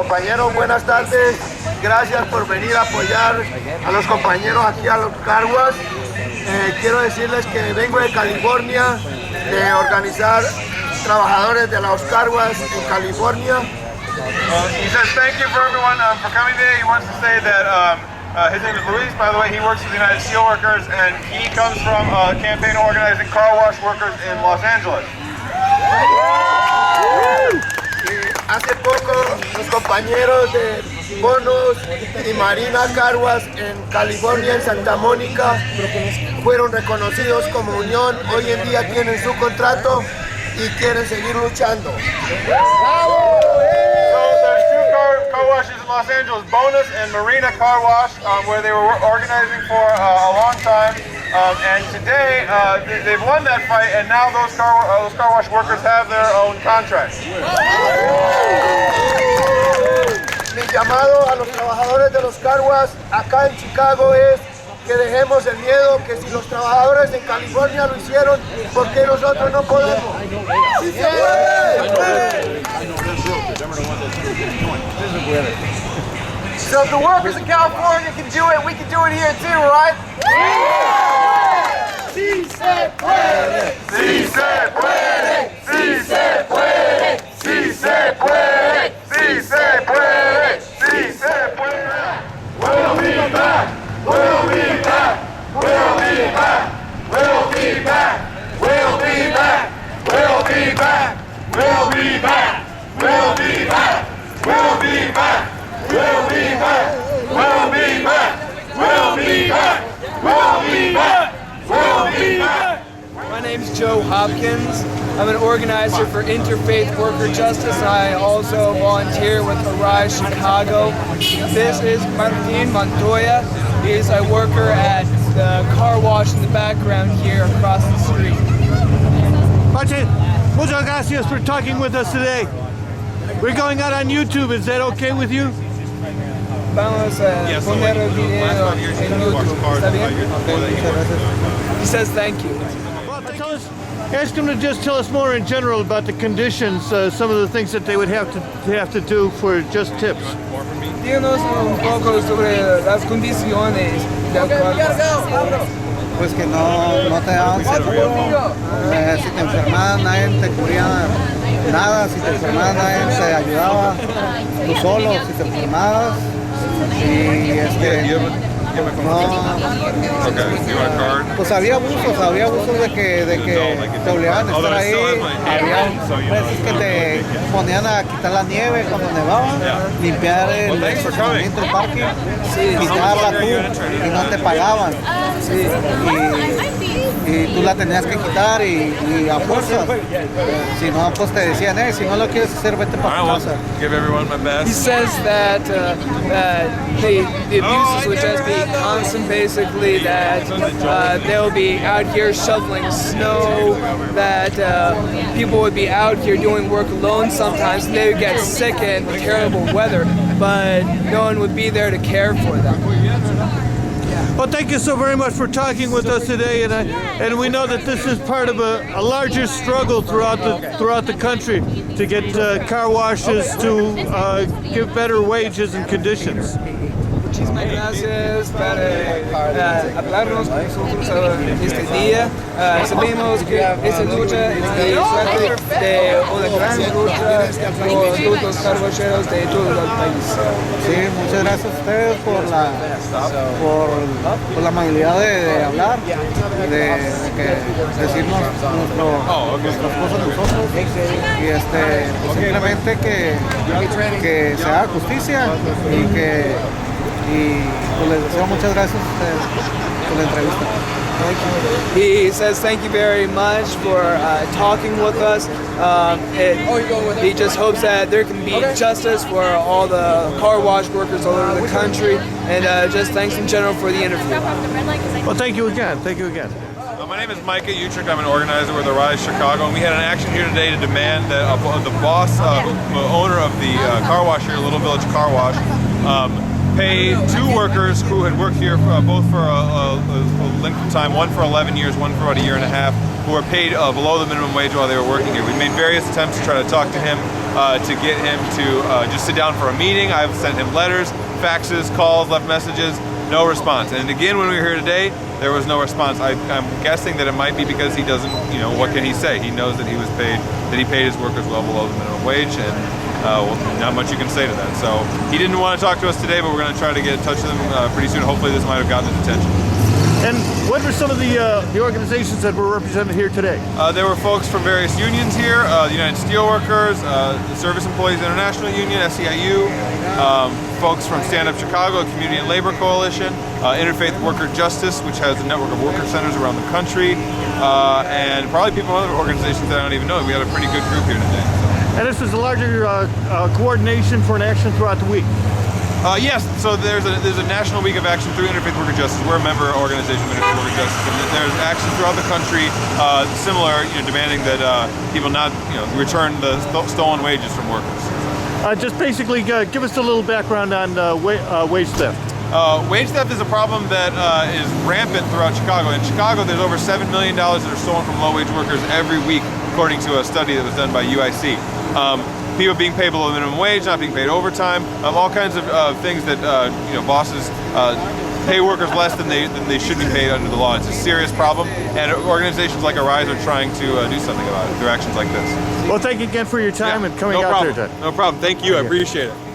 Compañeros, buenas tardes. Gracias por venir a apoyar a los compañeros aquí a los car wash. Quiero decirles que vengo de California, de organizar trabajadores de los car wash en California. He says thank you for everyone for coming today. He wants to say that his name is Luis, by the way. He works for the United Steelworkers, and he comes from a campaign organizing car wash workers in Los Angeles. Hace poco los compañeros de Bonos y Marina Car Wash en California, en Santa Mónica, fueron reconocidos como unión. Hoy en día tienen su contrato y quieren seguir luchando. Car washes in Los Angeles, Bonus and Marina Car Wash, where they were organizing for a long time, and today they've won that fight, and now those car wash workers have their own contracts. Mi llamado a los trabajadores de los car wash acá en Chicago es que dejemos el miedo, que si los trabajadores en California lo hicieron, ¿por qué nosotros no podemos? ¡Sí se puede! So if the workers in California can do it, we can do it here too, right? ¡Sí se puede! ¡Sí se puede! ¡Sí se puede! ¡Sí se puede! ¡Sí se puede! ¡Sí se puede! We'll be back! We'll be back! We'll be back! We'll be back! We'll be back! We'll be back! We'll be back! We'll be back! We'll be back! We'll be back! We'll be back! We'll be back! We'll be back! We'll be back! My name's Joe Hopkins. I'm an organizer for Interfaith Worker Justice. I also volunteer with Arise Chicago. This is Martin Montoya. He's a worker at the car wash in the background here across the street. Martin, muchas gracias for talking with us today. We're going out on YouTube. Is that okay with you? Vamos a poner el video en YouTube. ¿Está bien? Okay, muchas gracias. He says thank you. Well, ask him to just tell us more in general about the conditions, some of the things that they would have to do for just tips. Díganos un poco sobre las condiciones del car wash. Pues que no te daban seguro, si te enfermabas nadie te cubría nada, si te enfermabas nadie te ayudaba, tú solo, si te enfermabas, y pues había abusos de que te obligaban a estar ahí, había veces que te ponían a quitar la nieve cuando nevaba, limpiar el estacionamiento del parque, quitarla tú y no te pagaban, y tú la tenías que quitar y a fuerzas, si no pues te decían, si no lo quieres hacer vete para tu casa. He says that the abuses would just be constant, basically, that they'll be out here shoveling snow, that people would be out here doing work alone sometimes, and they would get sick in terrible weather, but no one would be there to care for them. Well, thank you so very much for talking with us today, and we know that this is part of a larger struggle throughout the country to get car washes to give better wages and conditions. Muchísimas gracias por hablarnos con nosotros este día. Sabemos que esta lucha es parte de una gran lucha por todos los carwacheros de todo el país. Sí, muchas gracias a ustedes por la amabilidad de hablar, de decirnos nuestras cosas nosotros, y pues simplemente que se haga justicia y pues les deseo muchas gracias a ustedes por la entrevista. He says thank you very much for talking with us. He just hopes that there can be justice for all the car wash workers all over the country, and just thanks in general for the interview. Well, thank you again. Thank you again. My name is Micah Utrick. I'm an organizer with Arise Chicago, and we had an action here today to demand that the boss, owner of the car wash here, Little Village Car Wash, pay two workers who had worked here both for a length of time, one for 11 years, one for about a year and a half, who were paid below the minimum wage while they were working here. We made various attempts to try to talk to him to get him to just sit down for a meeting. I've sent him letters, faxes, calls, left messages, no response. And again, when we were here today, there was no response. I'm guessing that it might be because he doesn't, what can he say? He knows that he was paid, that he paid his workers well below the minimum wage, and not much you can say to that. So he didn't want to talk to us today, but we're going to try to get in touch with him pretty soon. Hopefully this might have gotten his attention. And what were some of the organizations that were represented here today? There were folks from various unions here, the United Steelworkers, the Service Employees International Union, SEIU, folks from Stand Up Chicago, Community and Labor Coalition, Interfaith Worker Justice, which has a network of worker centers around the country, and probably people from other organizations that I don't even know. We had a pretty good group here today. So. And this is a larger coordination for an action throughout the week. Yes, so there's a National Week of Action through Interfaith Worker Justice. We're a member organization of Interfaith Worker Justice, and there's action throughout the country, similar, demanding that people not, return the stolen wages from workers. Just basically, give us a little background on wage theft. Wage theft is a problem that is rampant throughout Chicago. In Chicago, there's over $7 million that are stolen from low-wage workers every week, according to a study that was done by UIC. People being paid below minimum wage, not being paid overtime, all kinds of things that bosses pay workers less than they should be paid under the law. It's a serious problem, and organizations like Arise are trying to do something about it through actions like this. Well, thank you again for your time and coming out there today. No problem. Thank you. I appreciate it.